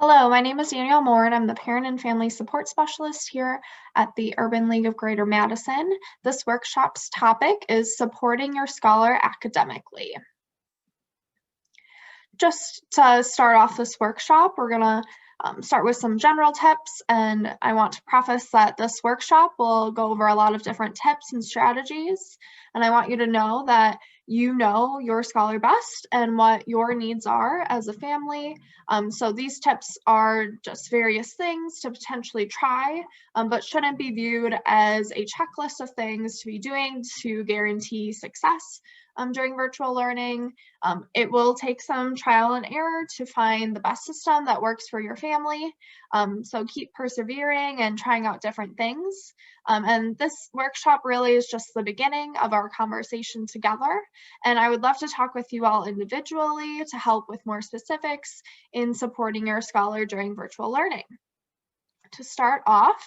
Hello, my name is Danielle Moore, and I'm the Parent and Family Support Specialist here at the Urban League of Greater Madison. This workshop's topic is supporting your scholar academically. Just to start off this workshop, we're going to start with some general tips, and I want to preface that this workshop will go over a lot of different tips and strategies, and I want you to know that you know your scholar best and what your needs are as a family. So these tips are just various things to potentially try, but shouldn't be viewed as a checklist of things to be doing to guarantee success during virtual learning. It will take some trial and error to find the best system that works for your family. So keep persevering and trying out different things. And this workshop really is just the beginning of our conversation together. And I would love to talk with you all individually to help with more specifics in supporting your scholar during virtual learning. To start off,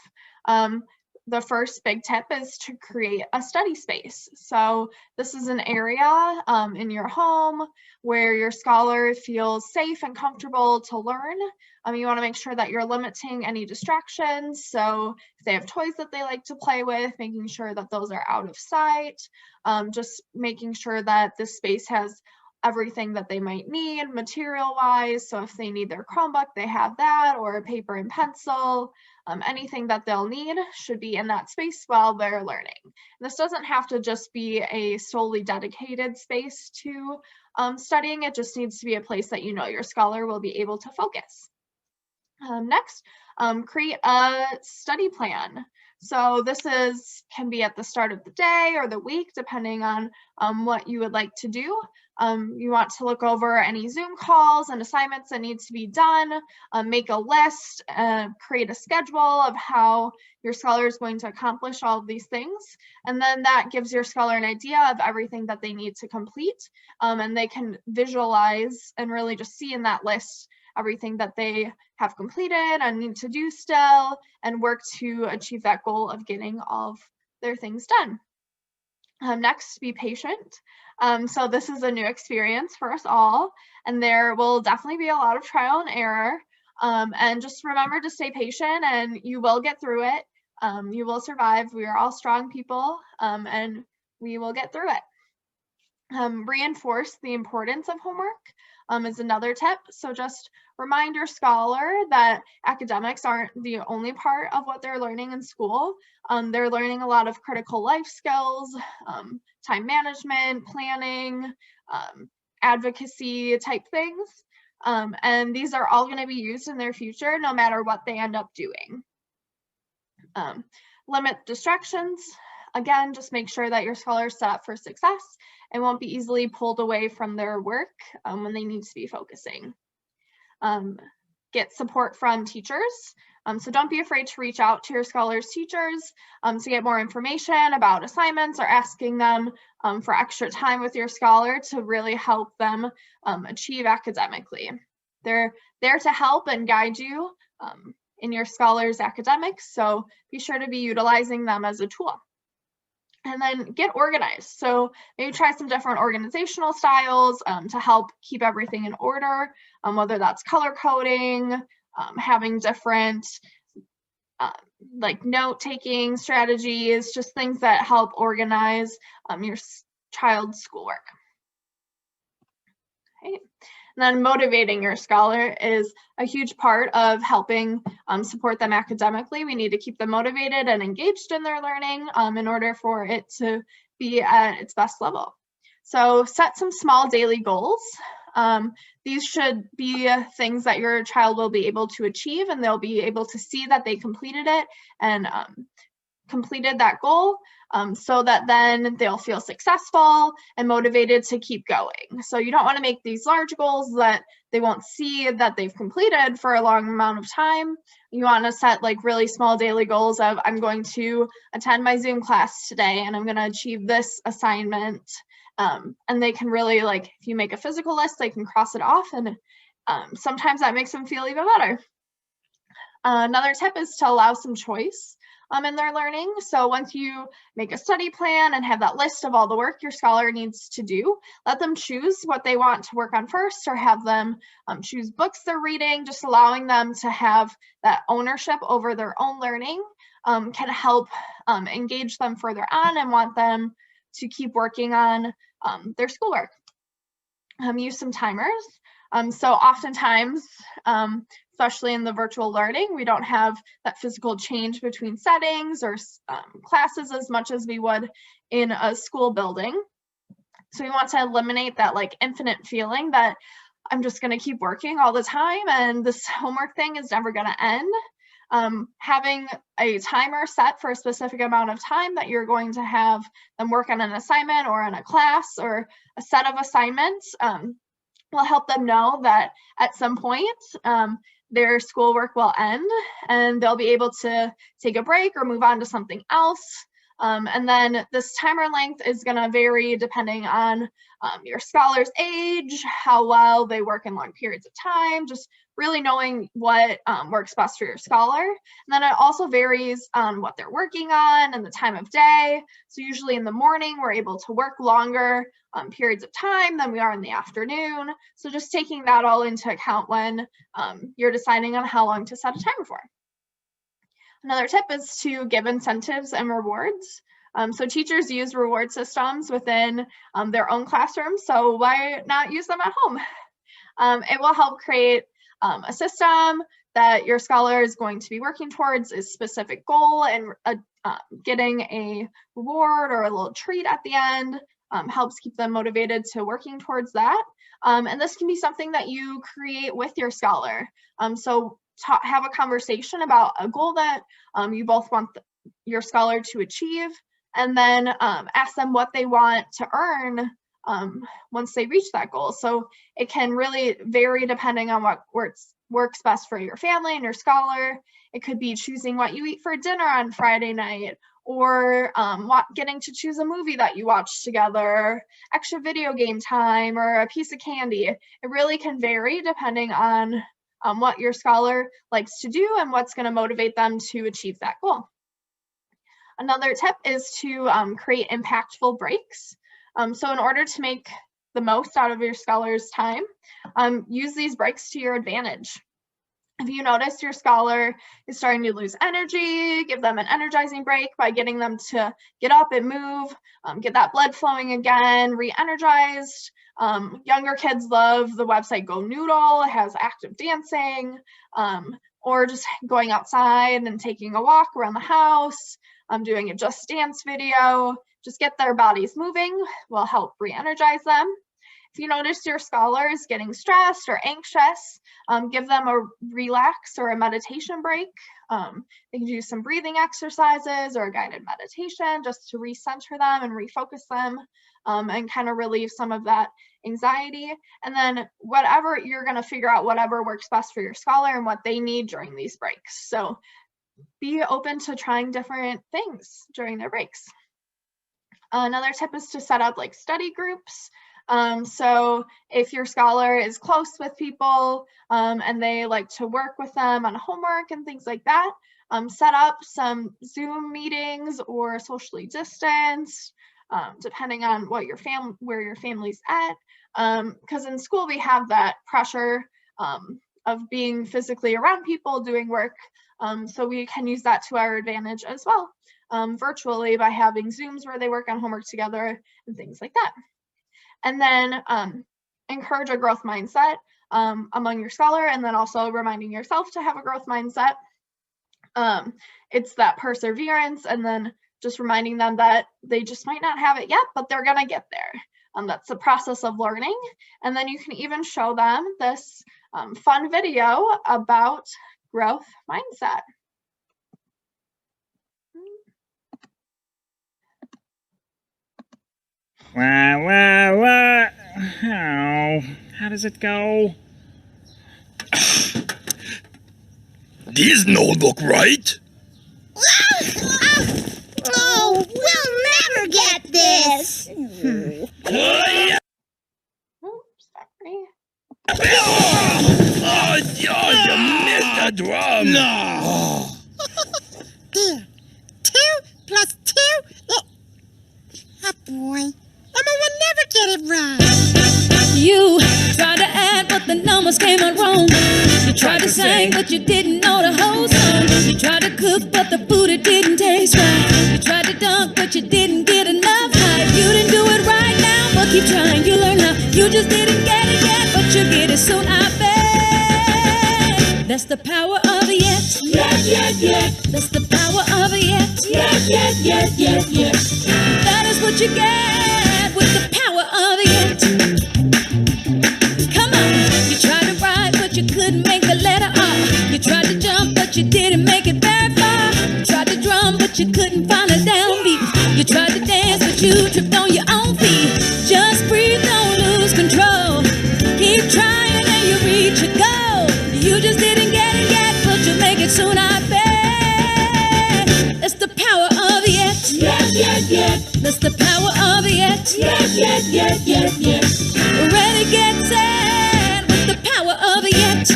the first big tip is to create a study space. So this is an area in your home where your scholar feels safe and comfortable to learn. You want to make sure that you're limiting any distractions. So if they have toys that they like to play with, making sure that those are out of sight, just making sure that this space has everything that they might need material-wise. So if they need their Chromebook, they have that, or a paper and pencil. Anything that they'll need should be in that space while they're learning. This doesn't have to just be a solely dedicated space to studying. It just needs to be a place that you know your scholar will be able to focus. Next, create a study plan. So this can be at the start of the day or the week, depending on what you would like to do. You want to look over any Zoom calls and assignments that need to be done, make a list, create a schedule of how your scholar is going to accomplish all of these things. And then that gives your scholar an idea of everything that they need to complete. And they can visualize and really just see in that list everything that they have completed and need to do still, and work to achieve that goal of getting all of their things done. Next, be patient. So this is a new experience for us all, and there will definitely be a lot of trial and error. And just remember to stay patient, and you will get through it. You will survive. We are all strong people, and we will get through it. Reinforce the importance of homework is another tip. So just remind your scholar that academics aren't the only part of what they're learning in school. They're learning a lot of critical life skills, time management, planning, advocacy type things. And these are all going to be used in their future no matter what they end up doing. Limit distractions. Again, just make sure that your scholar is set up for success and won't be easily pulled away from their work when they need to be focusing. Get support from teachers. So don't be afraid to reach out to your scholar's teachers to get more information about assignments, or asking them for extra time with your scholar to really help them achieve academically. They're there to help and guide you in your scholar's academics, so be sure to be utilizing them as a tool. And then get organized. So maybe try some different organizational styles to help keep everything in order, whether that's color coding, having different like note-taking strategies, just things that help organize your child's schoolwork. Okay. And then motivating your scholar is a huge part of helping support them academically. We need to keep them motivated and engaged in their learning in order for it to be at its best level. So set some small daily goals. These should be things that your child will be able to achieve, and they'll be able to see that they completed it and completed that goal, so that then they'll feel successful and motivated to keep going. So you don't want to make these large goals that they won't see that they've completed for a long amount of time. You want to set like really small daily goals of, I'm going to attend my Zoom class today and I'm going to achieve this assignment. And they can really, like, if you make a physical list, they can cross it off, and sometimes that makes them feel even better. Another tip is to allow some choice. in their learning. So once you make a study plan and have that list of all the work your scholar needs to do, let them choose what they want to work on first, or have them choose books they're reading. Just allowing them to have that ownership over their own learning can help engage them further on and want them to keep working on their schoolwork. Use some timers. So oftentimes, especially in the virtual learning, we don't have that physical change between settings or classes as much as we would in a school building. So we want to eliminate that like infinite feeling that I'm just going to keep working all the time and this homework thing is never going to end. Having a timer set for a specific amount of time that you're going to have them work on an assignment or in a class or a set of assignments will help them know that at some point their schoolwork will end and they'll be able to take a break or move on to something else. And then this timer length is going to vary depending on your scholar's age, how well they work in long periods of time, just really knowing what works best for your scholar. And then it also varies on what they're working on and the time of day. So usually in the morning, we're able to work longer periods of time than we are in the afternoon. So just taking that all into account when you're deciding on how long to set a timer for. Another tip is to give incentives and rewards. So teachers use reward systems within their own classrooms, so why not use them at home? It will help create a system that your scholar is going to be working towards a specific goal, and getting a reward or a little treat at the end helps keep them motivated to working towards that. And this can be something that you create with your scholar. So have a conversation about a goal that you both want your scholar to achieve, and then ask them what they want to earn once they reach that goal. So it can really vary depending on what works best for your family and your scholar. It could be choosing what you eat for dinner on Friday night, or getting to choose a movie that you watch together, extra video game time, or a piece of candy. It really can vary depending on what your scholar likes to do and what's going to motivate them to achieve that goal. Another tip is to create impactful breaks. So in order to make the most out of your scholar's time, use these breaks to your advantage. If you notice your scholar is starting to lose energy, give them an energizing break by getting them to get up and move, get that blood flowing again, re-energized. Younger kids love the website Go Noodle. It has active dancing, or just going outside and taking a walk around the house, doing a Just Dance video. Just get their bodies moving will help re-energize them. If you notice your scholar is getting stressed or anxious, give them a relax or a meditation break. They can do some breathing exercises or a guided meditation just to recenter them and refocus them, and kind of relieve some of that anxiety. And then whatever, you're going to figure out whatever works best for your scholar and what they need during these breaks. So be open to trying different things during their breaks. Another tip is to set up like study groups. So if your scholar is close with people and they like to work with them on homework and things like that, set up some Zoom meetings or socially distanced, depending on what where your family's at. Because in school we have that pressure of being physically around people doing work. So we can use that to our advantage as well, virtually, by having Zooms where they work on homework together and things like that. And then encourage a growth mindset among your scholar, and then also reminding yourself to have a growth mindset. It's that perseverance, and then just reminding them that they just might not have it yet, but they're gonna get there. That's the process of learning. And then you can even show them this fun video about growth mindset. How does it go? These no look right. Oh, we'll never get this. Oops, sorry. Oh, you missed the drum. There. but the numbers came out wrong. You tried to sing, but you didn't know the whole song. You tried to cook, but the food it didn't taste right. You tried to dunk, but you didn't get enough hype. You didn't do it right now, but keep trying, you learn how. You just didn't get it yet, but you'll get it soon, I bet. That's the power of a yet. That's the power of a yet. That is what you get with the power of a yet. Come on, you tried to ride, but you couldn't make the letter R. You tried to jump, but you didn't make it very far. You tried to drum, but you couldn't find a downbeat. You tried to dance, but you tripped on your own feet. Just breathe, don't lose control. Keep trying and you reach your goal. You just didn't get it yet, but you'll make it soon, I bet. That's the power of a yet. That's the power of a yet. Ready, get set with the power of a yet.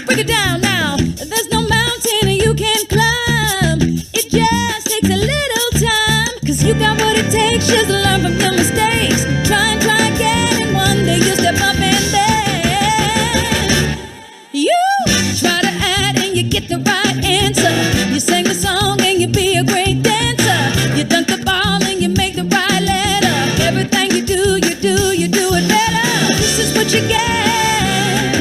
Break it down now. There's no mountain you can't climb. It just takes a little time. Cause you got what it takes just to learn from your mistakes. Try again, and one day you'll step up and then you try to add and you get the right answer. You sing the song and you be a great dancer. You dunk the ball and you make the right letter. Everything you do it better. This is what you get.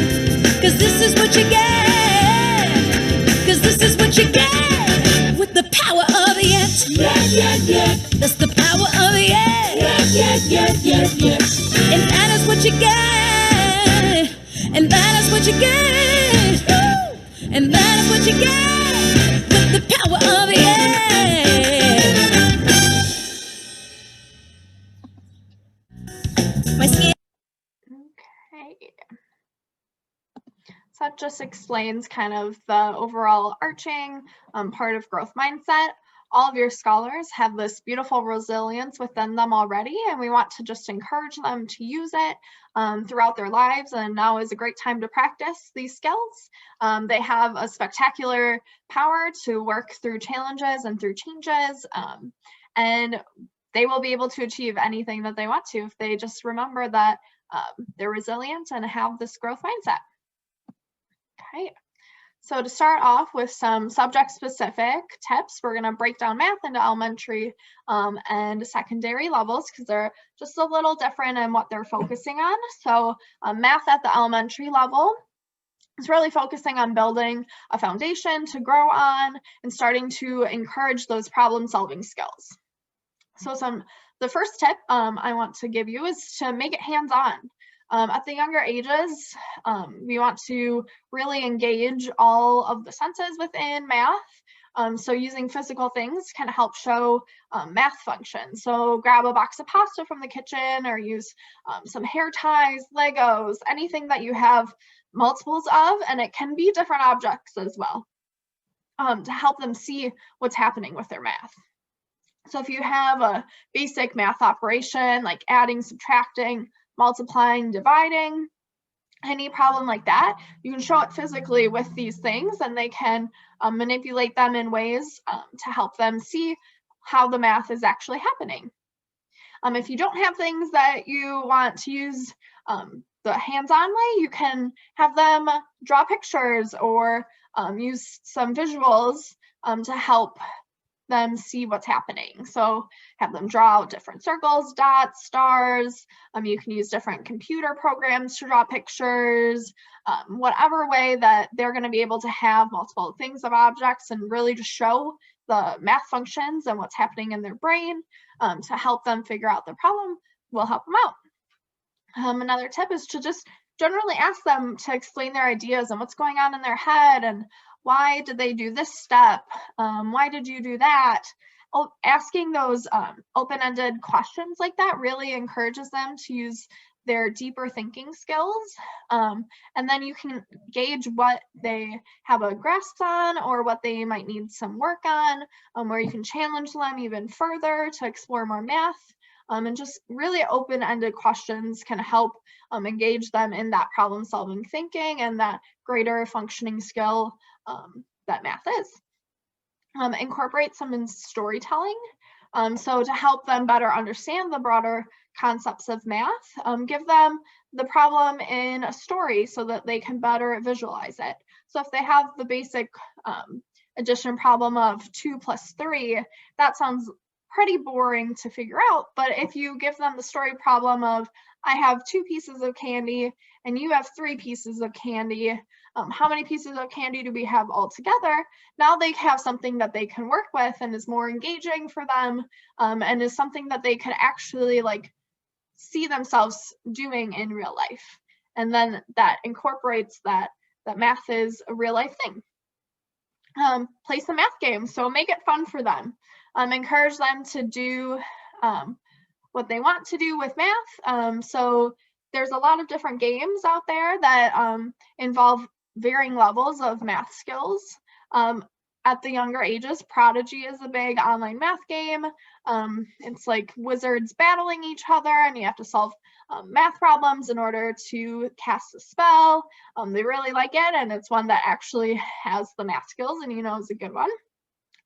Cause this is what you get. Cause this is what you get with the power of a yet. That's the power of a yet. And that is what you get. And that is what you get. Woo! And that is what you get with the power of a yet. My skin. Okay. So that just explains kind of the overall arching part of growth mindset. All of your scholars have this beautiful resilience within them already, and we want to just encourage them to use it throughout their lives, and now is a great time to practice these skills. They have a spectacular power to work through challenges and through changes, and they will be able to achieve anything that they want to if they just remember that they're resilient and have this growth mindset. Okay. So to start off with some subject-specific tips, we're going to break down math into elementary and secondary levels because they're just a little different in what they're focusing on. So math at the elementary level is really focusing on building a foundation to grow on and starting to encourage those problem-solving skills. So the first tip I want to give you is to make it hands-on. At the younger ages, we want to really engage all of the senses within math. So using physical things can help show math functions. So grab a box of pasta from the kitchen or use some hair ties, Legos, anything that you have multiples of, and it can be different objects as well to help them see what's happening with their math. So if you have a basic math operation like adding, subtracting, multiplying, dividing, any problem like that, you can show it physically with these things and they can manipulate them in ways to help them see how the math is actually happening. If you don't have things that you want to use the hands-on way, you can have them draw pictures or use some visuals to help them see what's happening. So have them draw out different circles, dots, stars. You can use different computer programs to draw pictures, whatever way that they're going to be able to have multiple things of objects and really just show the math functions and what's happening in their brain to help them figure out the problem will help them out. Another tip is to just generally ask them to explain their ideas and what's going on in their head and why did they do this step? Why did you do that? Asking those open-ended questions like that really encourages them to use their deeper thinking skills. And then you can gauge what they have a grasp on or what they might need some work on, where you can challenge them even further to explore more math. And just really open-ended questions can help engage them in that problem-solving thinking and that greater functioning skill that math is. Incorporate some in storytelling. So to help them better understand the broader concepts of math, give them the problem in a story so that they can better visualize it. So if they have the basic addition problem of 2 + 3, that sounds pretty boring to figure out. But if you give them the story problem of, I have 2 pieces of candy and you have 3 pieces of candy, how many pieces of candy do we have all together? Now they have something that they can work with and is more engaging for them, and is something that they could actually like see themselves doing in real life. And then that incorporates that math is a real life thing. Play some math games, so make it fun for them. Encourage them to do what they want to do with math. So there's a lot of different games out there that involve varying levels of math skills. At the younger ages, Prodigy is a big online math game. It's like wizards battling each other, and you have to solve math problems in order to cast a spell. They really like it, and it's one that actually has the math skills and is a good one.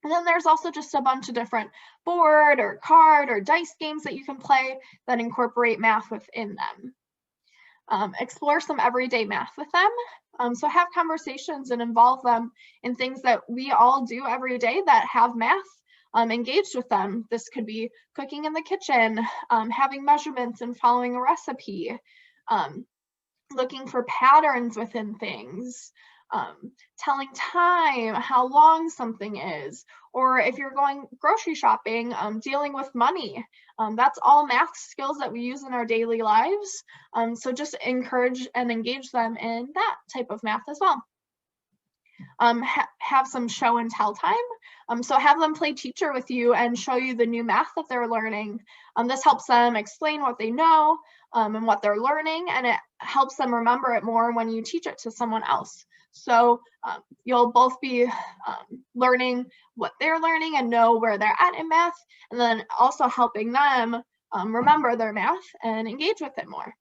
And then there's also just a bunch of different board or card or dice games that you can play that incorporate math within them. Explore some everyday math with them. So have conversations and involve them in things that we all do every day that have math engaged with them. This could be cooking in the kitchen, having measurements and following a recipe, looking for patterns within things, telling time, how long something is, or if you're going grocery shopping, dealing with money. That's all math skills that we use in our daily lives. So just encourage and engage them in that type of math as well. Have some show and tell time. So have them play teacher with you and show you the new math that they're learning. This helps them explain what they know and what they're learning, and it helps them remember it more when you teach it to someone else. So you'll both be learning what they're learning and know where they're at in math, and then also helping them remember their math and engage with it more.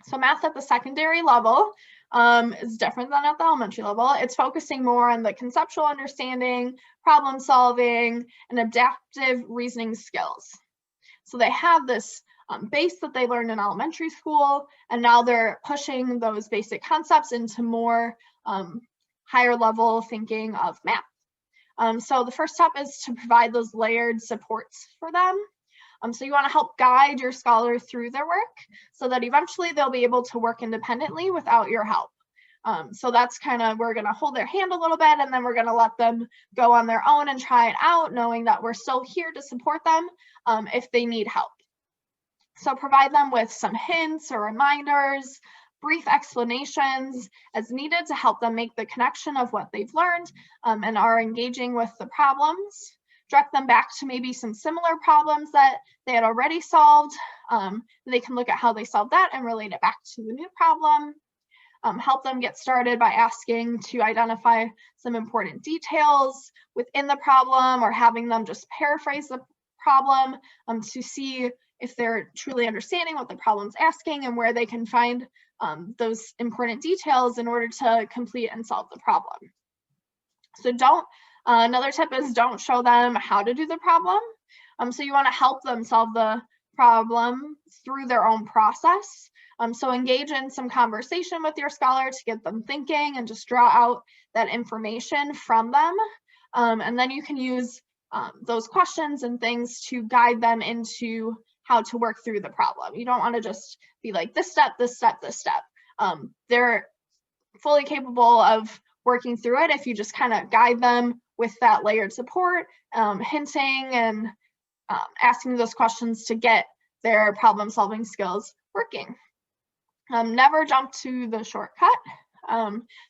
So math at the secondary level is different than at the elementary level. It's focusing more on the conceptual understanding, problem solving, and adaptive reasoning skills. So they have this base that they learned in elementary school, and now they're pushing those basic concepts into more higher level thinking of math. So the first step is to provide those layered supports for them. So you want to help guide your scholar through their work so that eventually they'll be able to work independently without your help. So that's kind of, we're going to hold their hand a little bit, and then we're going to let them go on their own and try it out, knowing that we're still here to support them if they need help. So provide them with some hints or reminders, brief explanations as needed to help them make the connection of what they've learned and are engaging with the problems. Direct them back to maybe some similar problems that they had already solved. They can look at how they solved that and relate it back to the new problem. Help them get started by asking to identify some important details within the problem, or having them just paraphrase the problem to see if they're truly understanding what the problem's asking and where they can find those important details in order to complete and solve the problem. So another tip is don't show them how to do the problem. So you want to help them solve the problem through their own process. So engage in some conversation with your scholar to get them thinking and just draw out that information from them. And then you can use those questions and things to guide them into how to work through the problem. You don't want to just be like, this step, this step, this step. They're fully capable of working through it if you just kind of guide them with that layered support, hinting and asking those questions to get their problem solving skills working. Never jump to the shortcut.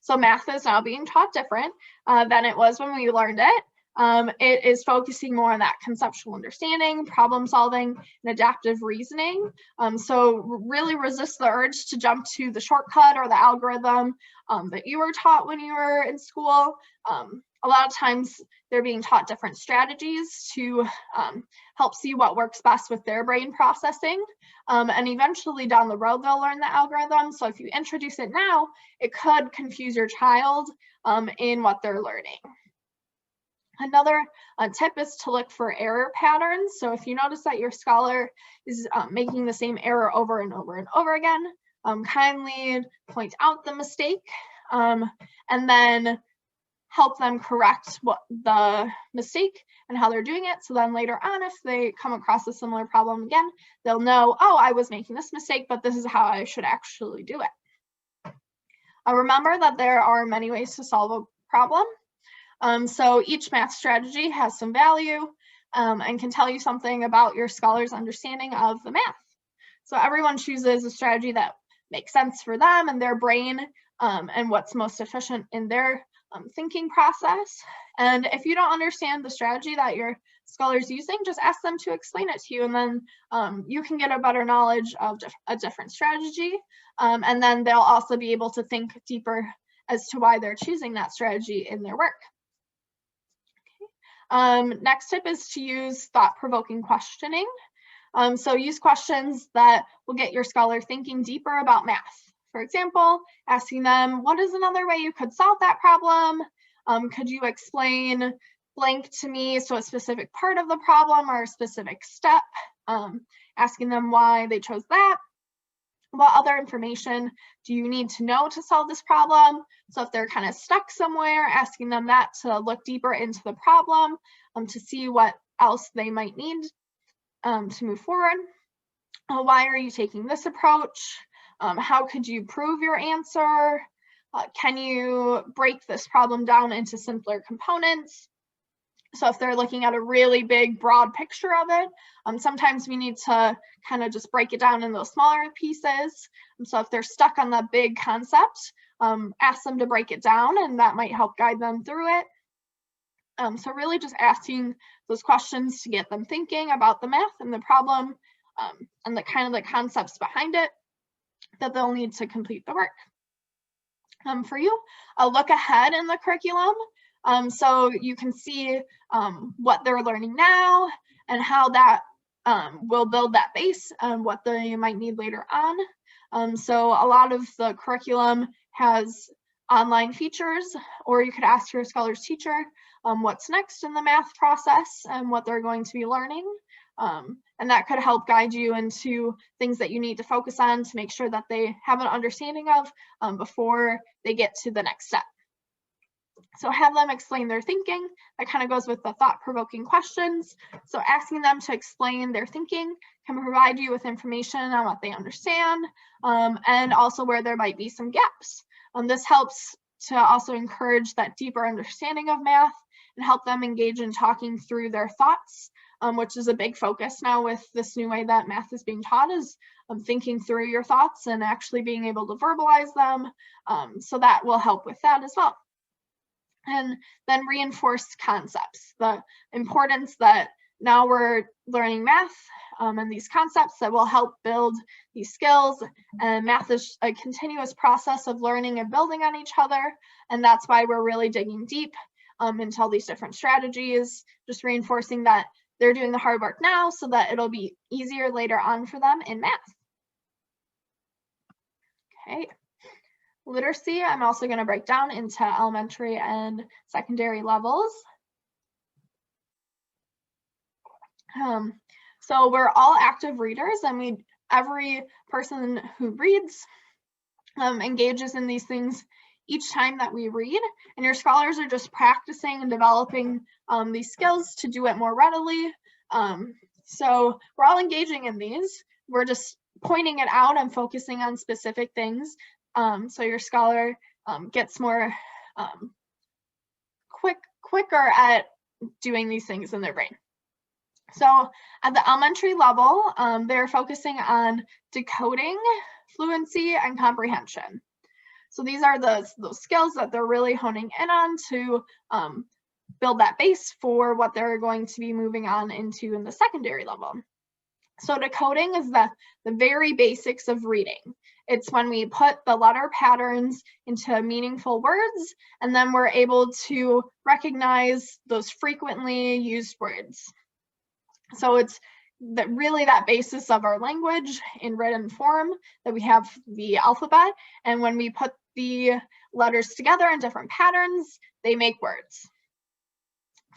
So math is now being taught different than it was when we learned it. It is focusing more on that conceptual understanding, problem solving, and adaptive reasoning. So really resist the urge to jump to the shortcut or the algorithm that you were taught when you were in school. A lot of times they're being taught different strategies to help see what works best with their brain processing. And eventually down the road, they'll learn the algorithm. So if you introduce it now, it could confuse your child in what they're learning. Another tip is to look for error patterns. So if you notice that your scholar is making the same error over and over and over again, kindly point out the mistake and then help them correct what the mistake and how they're doing it. So then later on, if they come across a similar problem again, they'll know, oh, I was making this mistake, but this is how I should actually do it. Remember that there are many ways to solve a problem. So each math strategy has some value and can tell you something about your scholar's understanding of the math. So everyone chooses a strategy that makes sense for them and their brain and what's most efficient in their thinking process. And if you don't understand the strategy that your scholar's using, just ask them to explain it to you, and then you can get a better knowledge of a different strategy. And then they'll also be able to think deeper as to why they're choosing that strategy in their work. Next tip is to use thought-provoking questioning. So use questions that will get your scholar thinking deeper about math. For example, asking them, what is another way you could solve that problem? Could you explain blank to me, so a specific part of the problem or a specific step? Asking them why they chose that. What other information do you need to know to solve this problem? So if they're kind of stuck somewhere, asking them that to look deeper into the problem to see what else they might need to move forward. Why are you taking this approach? How could you prove your answer? Can you break this problem down into simpler components? So if they're looking at a really big, broad picture of it, sometimes we need to kind of just break it down in those smaller pieces. And so if they're stuck on the big concept, ask them to break it down, and that might help guide them through it. So really just asking those questions to get them thinking about the math and the problem and the kind of the concepts behind it that they'll need to complete the work. For you, a look ahead in the curriculum. So you can see what they're learning now and how that will build that base and what they might need later on. So a lot of the curriculum has online features, or you could ask your scholar's teacher what's next in the math process and what they're going to be learning. And that could help guide you into things that you need to focus on to make sure that they have an understanding of before they get to the next step. So have them explain their thinking. That kind of goes with the thought-provoking questions. So asking them to explain their thinking can provide you with information on what they understand and also where there might be some gaps. This helps to also encourage that deeper understanding of math and help them engage in talking through their thoughts, which is a big focus now with this new way that math is being taught, is thinking through your thoughts and actually being able to verbalize them. So that will help with that as well. And then reinforce concepts, the importance that now we're learning math and these concepts that will help build these skills. And math is a continuous process of learning and building on each other. And that's why we're really digging deep into all these different strategies, just reinforcing that they're doing the hard work now so that it'll be easier later on for them in math. Okay. Literacy, I'm also going to break down into elementary and secondary levels. So we're all active readers, and every person who reads engages in these things each time that we read, and your scholars are just practicing and developing these skills to do it more readily. So we're all engaging in these. We're just pointing it out and focusing on specific things. So your scholar gets more quicker at doing these things in their brain. So at the elementary level, they're focusing on decoding, fluency, and comprehension. So these are those skills that they're really honing in on to build that base for what they're going to be moving on into in the secondary level. So decoding is the very basics of reading. It's when we put the letter patterns into meaningful words, and then we're able to recognize those frequently used words. So it's really that basis of our language in written form, that we have the alphabet, and when we put the letters together in different patterns, they make words.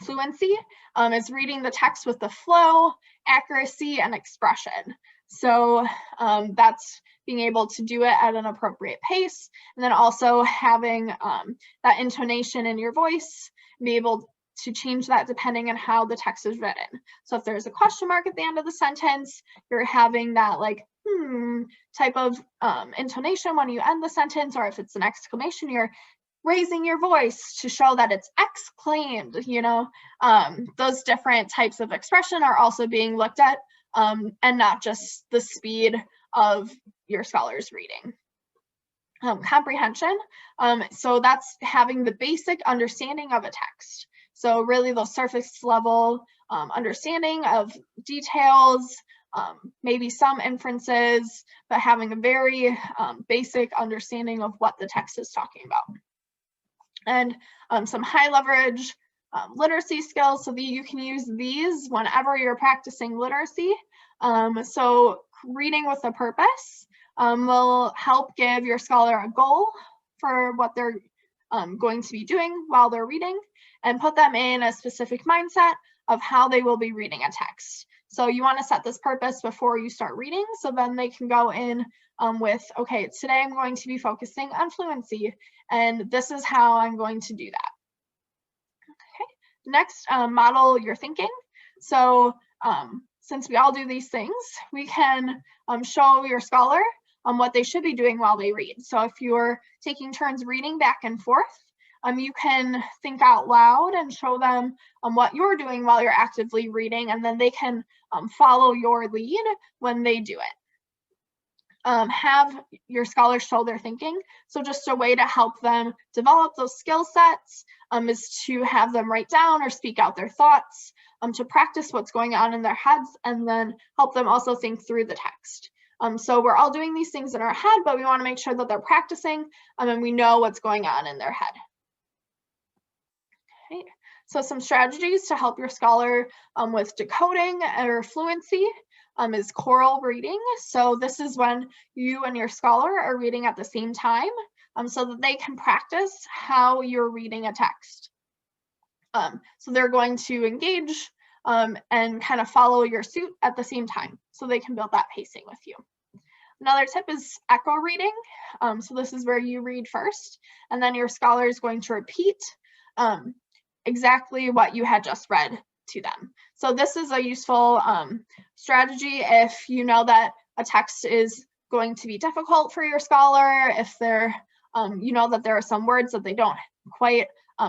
Fluency is reading the text with the flow, accuracy, and expression. So that's being able to do it at an appropriate pace, and then also having that intonation in your voice, be able to change that depending on how the text is written. So if there's a question mark at the end of the sentence, you're having that like type of intonation when you end the sentence, or if it's an exclamation, you're raising your voice to show that it's exclaimed, you know. Those different types of expression are also being looked at, and not just the speed of your scholar's reading. Comprehension, so that's having the basic understanding of a text. So really the surface level understanding of details, maybe some inferences, but having a very basic understanding of what the text is talking about. And some high leverage literacy skills, so that you can use these whenever you're practicing literacy. So reading with a purpose will help give your scholar a goal for what they're going to be doing while they're reading, and put them in a specific mindset of how they will be reading a text. So you want to set this purpose before you start reading, so then they can go in with, okay, today I'm going to be focusing on fluency, and this is how I'm going to do that. Okay, next, model your thinking. So since we all do these things, we can show your scholar what they should be doing while they read. So if you're taking turns reading back and forth, you can think out loud and show them what you're doing while you're actively reading, and then they can follow your lead when they do it. Have your scholars show their thinking. So just a way to help them develop those skill sets is to have them write down or speak out their thoughts, to practice what's going on in their heads, and then help them also think through the text. So we're all doing these things in our head, but we want to make sure that they're practicing and we know what's going on in their head. Okay. So some strategies to help your scholar with decoding or fluency is choral reading. So this is when you and your scholar are reading at the same time, so that they can practice how you're reading a text. So they're going to engage and kind of follow your suit at the same time, so they can build that pacing with you. Another tip is echo reading. So this is where you read first, and then your scholar is going to repeat exactly what you had just read to them. So this is a useful strategy if you know that a text is going to be difficult for your scholar, if they're, you know that there are some words that they don't quite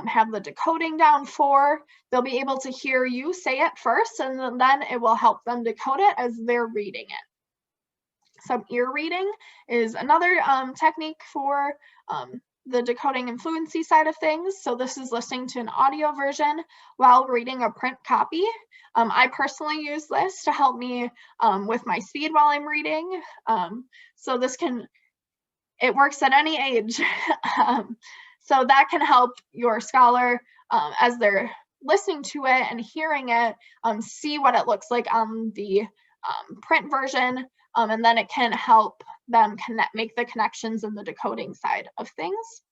have the decoding down for, they'll be able to hear you say it first, and then it will help them decode it as they're reading it. Some ear reading is another technique for the decoding and fluency side of things. So this is listening to an audio version while reading a print copy. I personally use this to help me with my speed while I'm reading. So this it works at any age. So that can help your scholar as they're listening to it and hearing it, see what it looks like on the print version, and then it can help them make the connections in the decoding side of things.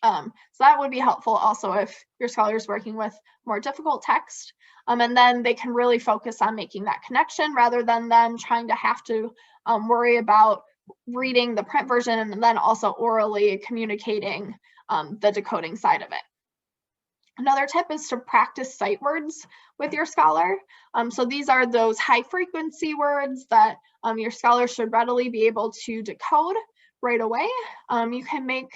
So that would be helpful also if your scholar is working with more difficult text, and then they can really focus on making that connection rather than them trying to have to worry about reading the print version and then also orally communicating the decoding side of it. Another tip is to practice sight words with your scholar. So these are those high frequency words that your scholar should readily be able to decode right away. You can make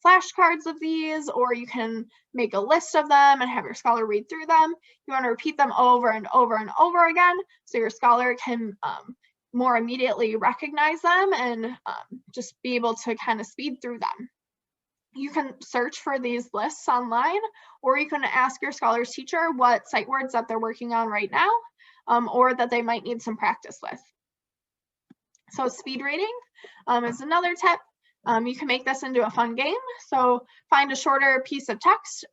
flashcards of these, or you can make a list of them and have your scholar read through them. You want to repeat them over and over and over again so your scholar can more immediately recognize them and just be able to kind of speed through them. You can search for these lists online, or you can ask your scholar's teacher what sight words that they're working on right now, or that they might need some practice with. So speed reading is another tip. You can make this into a fun game. So find a shorter piece of text,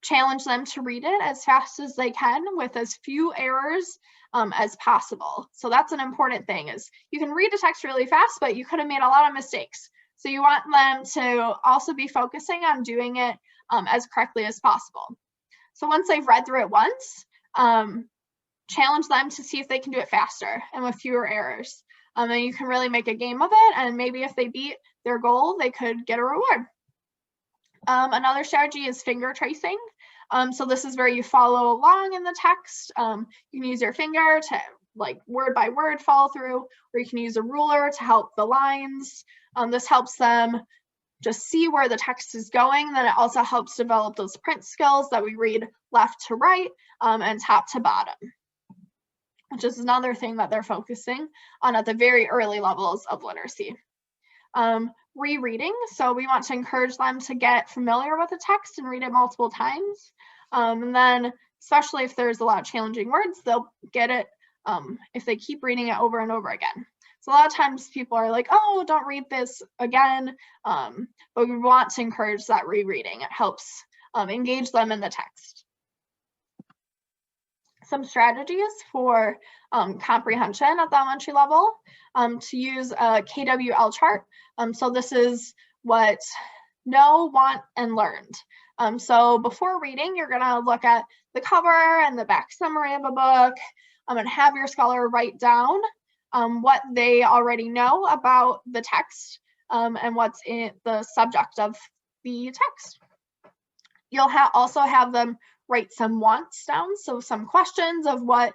challenge them to read it as fast as they can with as few errors as possible. So that's an important thing, is you can read a text really fast, but you could have made a lot of mistakes. So you want them to also be focusing on doing it as correctly as possible. So once they've read through it once, challenge them to see if they can do it faster and with fewer errors. And you can really make a game of it, and maybe if they beat their goal, they could get a reward. Another strategy is finger tracing. So this is where you follow along in the text. You can use your finger to like word by word follow through, or you can use a ruler to help the lines. This helps them just see where the text is going. Then it also helps develop those print skills that we read left to right and top to bottom, which is another thing that they're focusing on at the very early levels of literacy. Rereading, so we want to encourage them to get familiar with the text and read it multiple times. And then, especially if there's a lot of challenging words, they'll get it if they keep reading it over and over again. So a lot of times people are like, oh, don't read this again, but we want to encourage that rereading. It helps engage them in the text. Some strategies for comprehension at the elementary level, to use a KWL chart. So this is what know, want, and learned. So before reading, you're gonna look at the cover and the back summary of a book, and have your scholar write down what they already know about the text and what's in the subject of the text. You'll also have them write some wants down, so some questions of what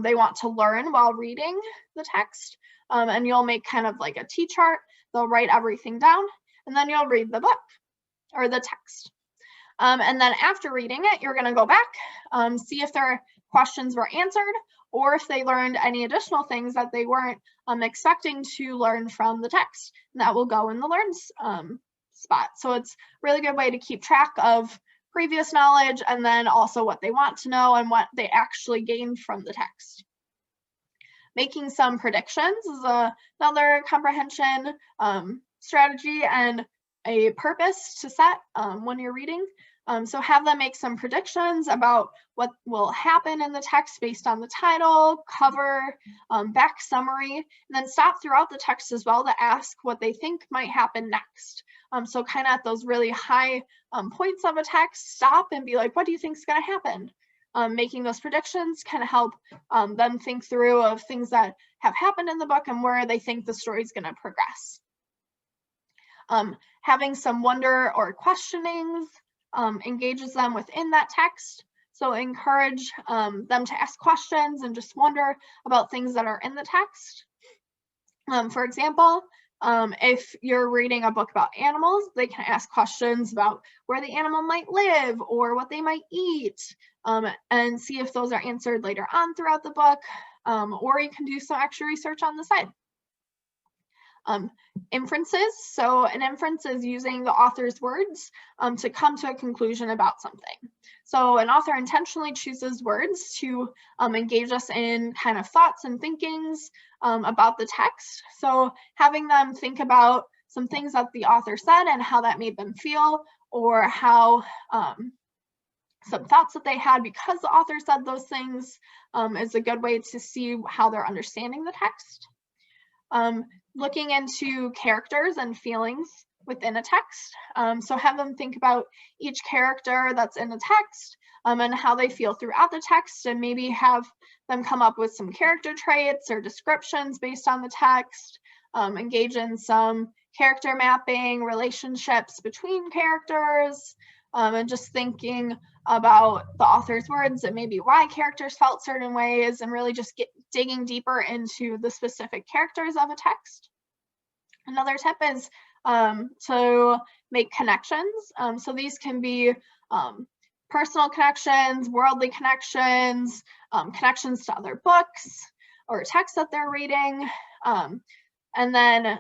they want to learn while reading the text, and you'll make kind of like a T-chart. They'll write everything down, and then you'll read the book or the text. And then after reading it, you're going to go back, see if their questions were answered, or if they learned any additional things that they weren't expecting to learn from the text. And that will go in the learns spot. So it's a really good way to keep track of previous knowledge and then also what they want to know and what they actually gained from the text. Making some predictions is another comprehension strategy and a purpose to set when you're reading. So have them make some predictions about what will happen in the text based on the title, cover, back summary, and then stop throughout the text as well to ask what they think might happen next. So kind of at those really high points of a text, stop and be like, what do you think is going to happen? Making those predictions kind of help them think through of things that have happened in the book and where they think the story is going to progress. Having some wonder or questionings engages them within that text. So encourage them to ask questions and just wonder about things that are in the text. For example, if you're reading a book about animals, they can ask questions about where the animal might live or what they might eat, and see if those are answered later on throughout the book, or you can do some extra research on the side. Inferences. So an inference is using the author's words to come to a conclusion about something. So an author intentionally chooses words to engage us in kind of thoughts and thinkings about the text. So having them think about some things that the author said and how that made them feel, or how some thoughts that they had because the author said those things is a good way to see how they're understanding the text. Looking into characters and feelings within a text. So have them think about each character that's in the text and how they feel throughout the text, and maybe have them come up with some character traits or descriptions based on the text, engage in some character mapping, relationships between characters, and just thinking about the author's words and maybe why characters felt certain ways, and really just digging deeper into the specific characters of a text. Another tip is to make connections. So these can be personal connections, worldly connections, connections to other books or texts that they're reading, and then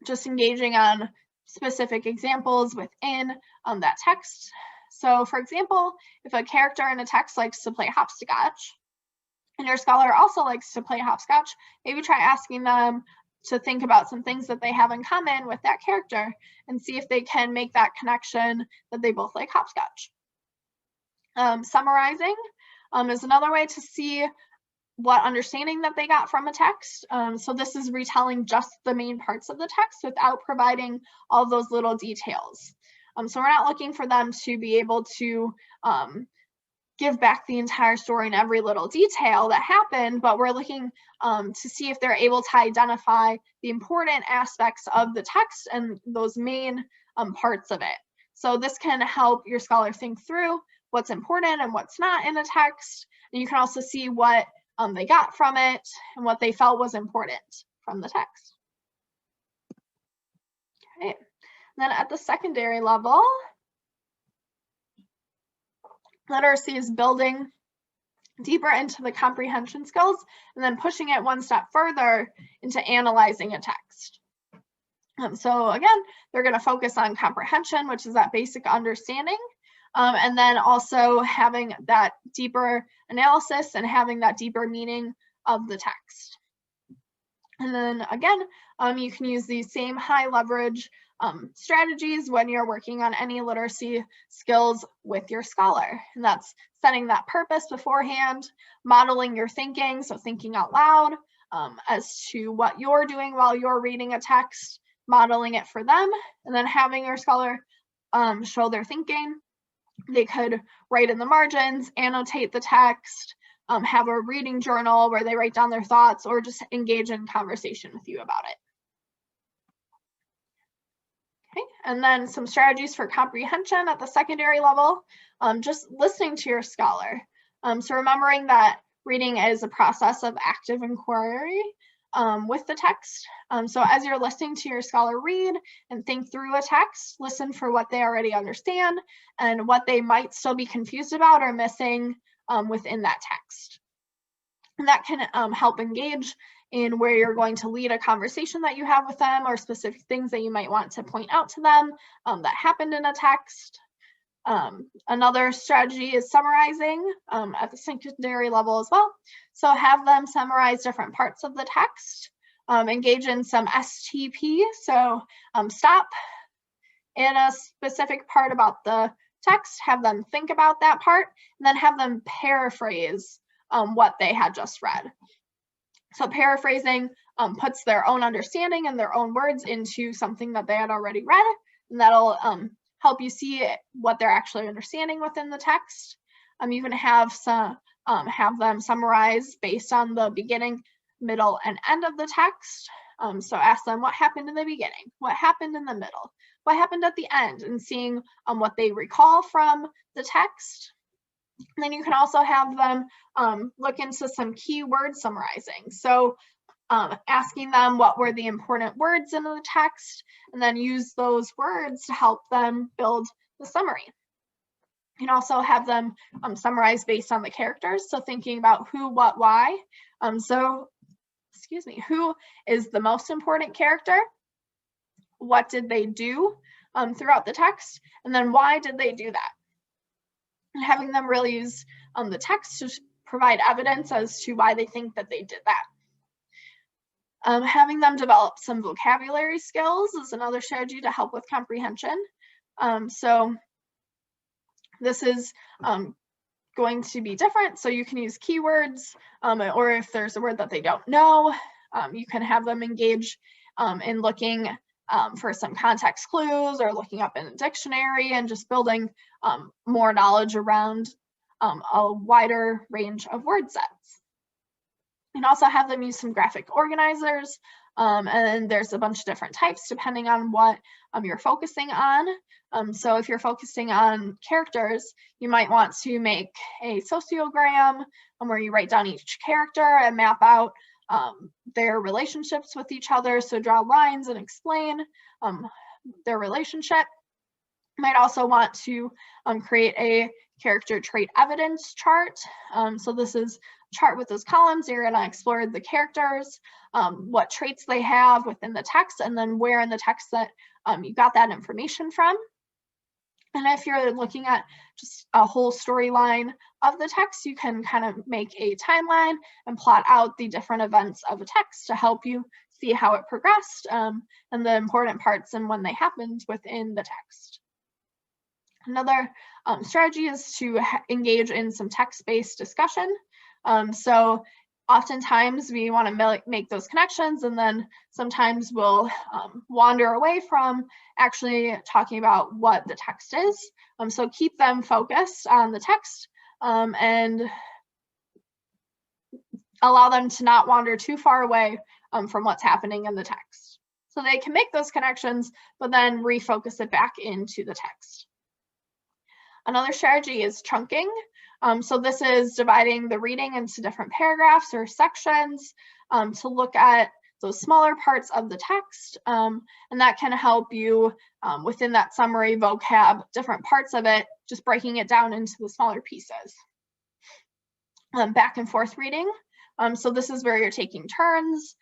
just engaging on specific examples within that text. So for example, if a character in a text likes to play hopscotch, and your scholar also likes to play hopscotch, maybe try asking them to think about some things that they have in common with that character and see if they can make that connection that they both like hopscotch. Summarizing is another way to see what understanding that they got from a text. So this is retelling just the main parts of the text without providing all those little details. So we're not looking for them to be able to give back the entire story and every little detail that happened, but we're looking to see if they're able to identify the important aspects of the text and those main parts of it. So this can help your scholar think through what's important and what's not in the text. And you can also see what they got from it and what they felt was important from the text. Okay, and then at the secondary level, literacy is building deeper into the comprehension skills and then pushing it one step further into analyzing a text. So again, they're going to focus on comprehension, which is that basic understanding, and then also having that deeper analysis and having that deeper meaning of the text. And then again, you can use these same high leverage strategies when you're working on any literacy skills with your scholar. And that's setting that purpose beforehand, modeling your thinking, so thinking out loud as to what you're doing while you're reading a text, modeling it for them, and then having your scholar show their thinking. They could write in the margins, annotate the text, have a reading journal where they write down their thoughts, or just engage in conversation with you about it. Okay, and then some strategies for comprehension at the secondary level, just listening to your scholar. So remembering that reading is a process of active inquiry with the text. So as you're listening to your scholar read and think through a text, listen for what they already understand and what they might still be confused about or missing within that text. And that can help engage in where you're going to lead a conversation that you have with them, or specific things that you might want to point out to them that happened in a text. Another strategy is summarizing at the secondary level as well. So have them summarize different parts of the text, engage in some STP, so stop in a specific part about the text, have them think about that part, and then have them paraphrase what they had just read. So paraphrasing puts their own understanding and their own words into something that they had already read, and that'll help you see what they're actually understanding within the text. You can have them summarize based on the beginning, middle, and end of the text. So ask them what happened in the beginning, what happened in the middle, what happened at the end, and seeing what they recall from the text. And then you can also have them look into some keyword summarizing. So asking them what were the important words in the text, and then use those words to help them build the summary. You can also have them summarize based on the characters. So thinking about who, what, why. Who is the most important character? What did they do throughout the text? And then why did they do that? And having them really use the text to provide evidence as to why they think that they did that. Having them develop some vocabulary skills is another strategy to help with comprehension. So this is going to be different. So you can use keywords, or if there's a word that they don't know, you can have them engage in looking for some context clues or looking up in a dictionary and just building more knowledge around a wider range of word sets. You can also have them use some graphic organizers, and there's a bunch of different types depending on what you're focusing on. So if you're focusing on characters, you might want to make a sociogram where you write down each character and map out their relationships with each other. So draw lines and explain their relationship. You might also want to create a character trait evidence chart. So this is a chart with those columns. You're going to explore the characters, what traits they have within the text, and then where in the text that you got that information from. And if you're looking at just a whole storyline of the text, you can kind of make a timeline and plot out the different events of a text to help you see how it progressed and the important parts and when they happened within the text. Another strategy is to engage in some text-based discussion. So oftentimes we want to make those connections, and then sometimes we'll wander away from actually talking about what the text is. So keep them focused on the text, and allow them to not wander too far away from what's happening in the text. So they can make those connections, but then refocus it back into the text. Another strategy is chunking. So this is dividing the reading into different paragraphs or sections to look at those smaller parts of the text, and that can help you within that summary vocab, different parts of it, just breaking it down into the smaller pieces. Back and forth reading. So this is where you're taking turns,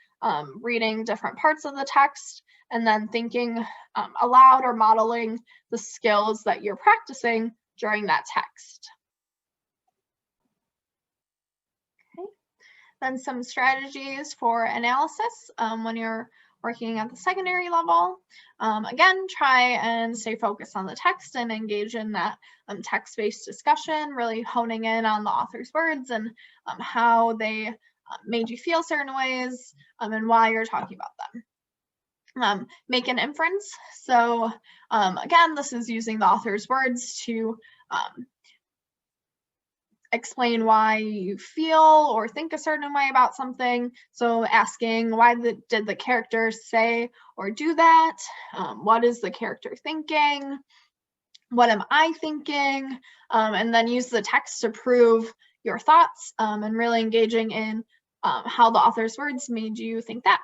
reading different parts of the text, and then thinking aloud or modeling the skills that you're practicing during that text. Okay. Then some strategies for analysis when you're working at the secondary level. Again, try and stay focused on the text and engage in that text-based discussion, really honing in on the author's words and how they made you feel certain ways and why you're talking about them. Make an inference. So again, this is using the author's words to explain why you feel or think a certain way about something. So asking, why did the character say or do that? What is the character thinking? What am I thinking? And then use the text to prove your thoughts and really engaging in how the author's words made you think that.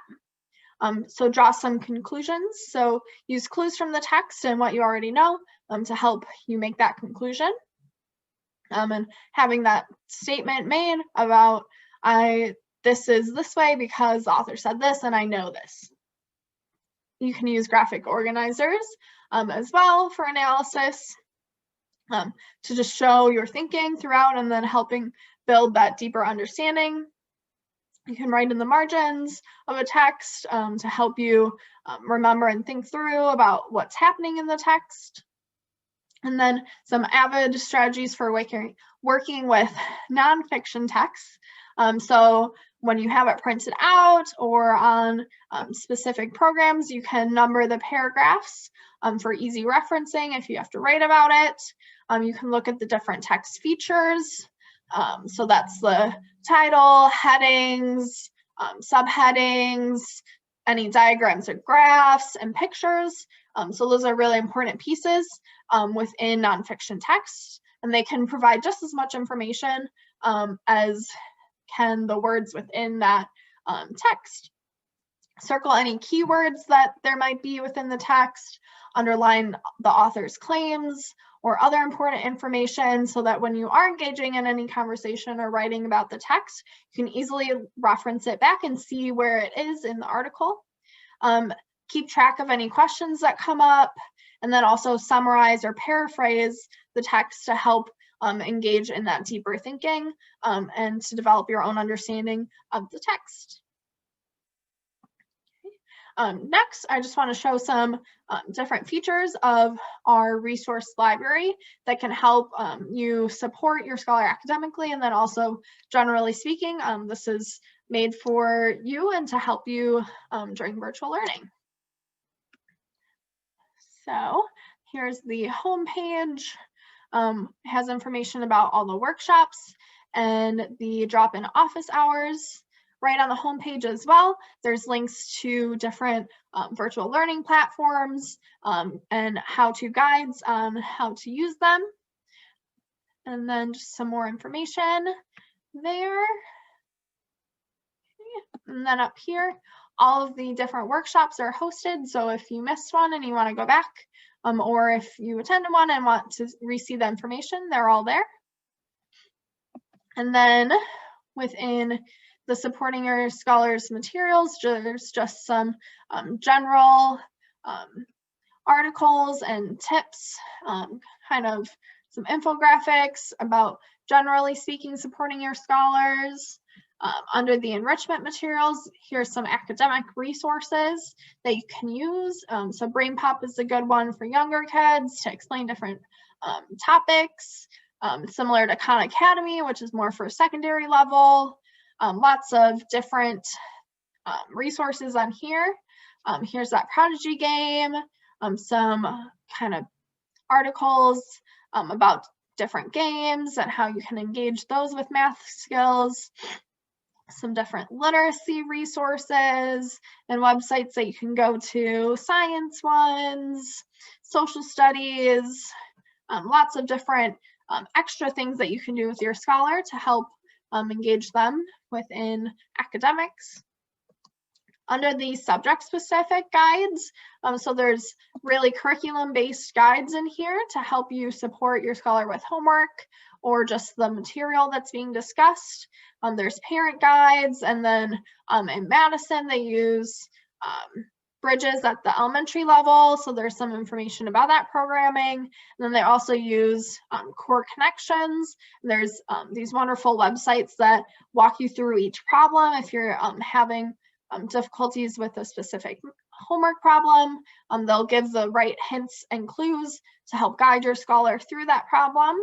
So draw some conclusions. So use clues from the text and what you already know to help you make that conclusion. And having that statement made about, this is this way because the author said this and I know this. You can use graphic organizers as well for analysis to just show your thinking throughout and then helping build that deeper understanding. You can write in the margins of a text to help you remember and think through about what's happening in the text. And then some avid strategies for working with nonfiction texts. So when you have it printed out or on specific programs, you can number the paragraphs for easy referencing if you have to write about it. You can look at the different text features. So that's the title, headings, subheadings, any diagrams or graphs and pictures. So those are really important pieces within nonfiction texts, and they can provide just as much information as can the words within that text. Circle any keywords that there might be within the text, underline the author's claims or other important information so that when you are engaging in any conversation or writing about the text, you can easily reference it back and see where it is in the article. Keep track of any questions that come up, and then also summarize or paraphrase the text to help engage in that deeper thinking and to develop your own understanding of the text. Next, I just want to show some different features of our resource library that can help you support your scholar academically, and then also generally speaking, this is made for you and to help you during virtual learning. So here's the home page. Has information about all the workshops and the drop-in office hours. Right on the home page as well, there's links to different virtual learning platforms and how-to guides on how to use them. And then just some more information there. And then up here, all of the different workshops are hosted. So if you missed one and you want to go back, or if you attended one and want to re-see the information, they're all there. And then within the supporting your scholars materials, there's just some general articles and tips, kind of some infographics about generally speaking supporting your scholars. Under the enrichment materials, here's some academic resources that you can use. So BrainPop is a good one for younger kids to explain different topics, similar to Khan Academy, which is more for secondary level. Lots of different resources on here. Here's that Prodigy game, some kind of articles about different games and how you can engage those with math skills, some different literacy resources and websites that you can go to, science ones, social studies, lots of different extra things that you can do with your scholar to help engage them within academics. Under the subject-specific guides, so there's really curriculum-based guides in here to help you support your scholar with homework or just the material that's being discussed. There's parent guides, and then in Madison, they use Bridges at the elementary level, so there's some information about that programming. And then they also use Core Connections. There's these wonderful websites that walk you through each problem if you're having difficulties with a specific homework problem. They'll give the right hints and clues to help guide your scholar through that problem.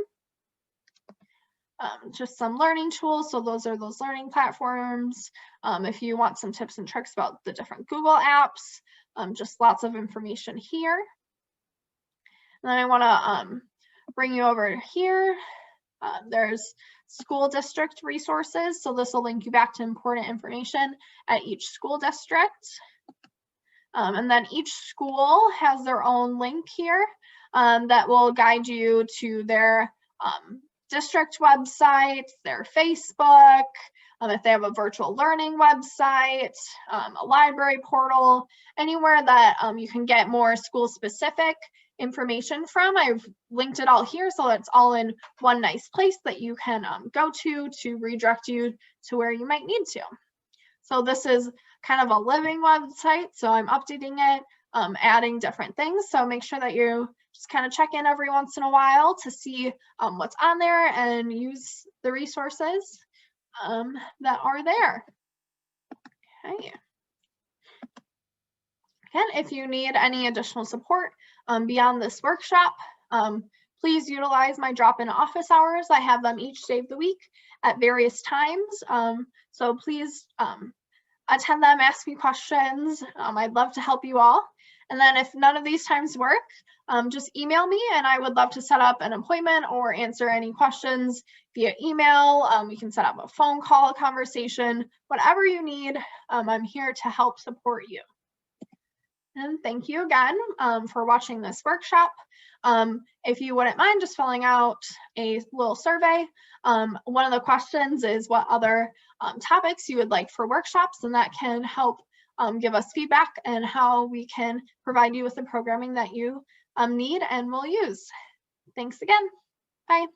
Just some learning tools, so those are those learning platforms. If you want some tips and tricks about the different Google apps, just lots of information here. And then I want to bring you over here. There's school district resources, so this will link you back to important information at each school district. And then each school has their own link here that will guide you to their district website, their Facebook, if they have a virtual learning website, a library portal, anywhere that you can get more school specific information from. I've linked it all here so it's all in one nice place that you can go to redirect you to where you might need to. So this is kind of a living website, so I'm updating it, adding different things. So make sure that you just kind of check in every once in a while to see what's on there and use the resources that are there. Okay. Again, if you need any additional support beyond this workshop, please utilize my drop-in office hours. I have them each day of the week at various times. So please attend them, ask me questions. I'd love to help you all. And then if none of these times work, just email me and I would love to set up an appointment or answer any questions via email. We can set up a phone call, a conversation, whatever you need. I'm here to help support you. And thank you again for watching this workshop. If you wouldn't mind just filling out a little survey, one of the questions is what other topics you would like for workshops, and that can help give us feedback and how we can provide you with the programming that you need and will use. Thanks again. Bye.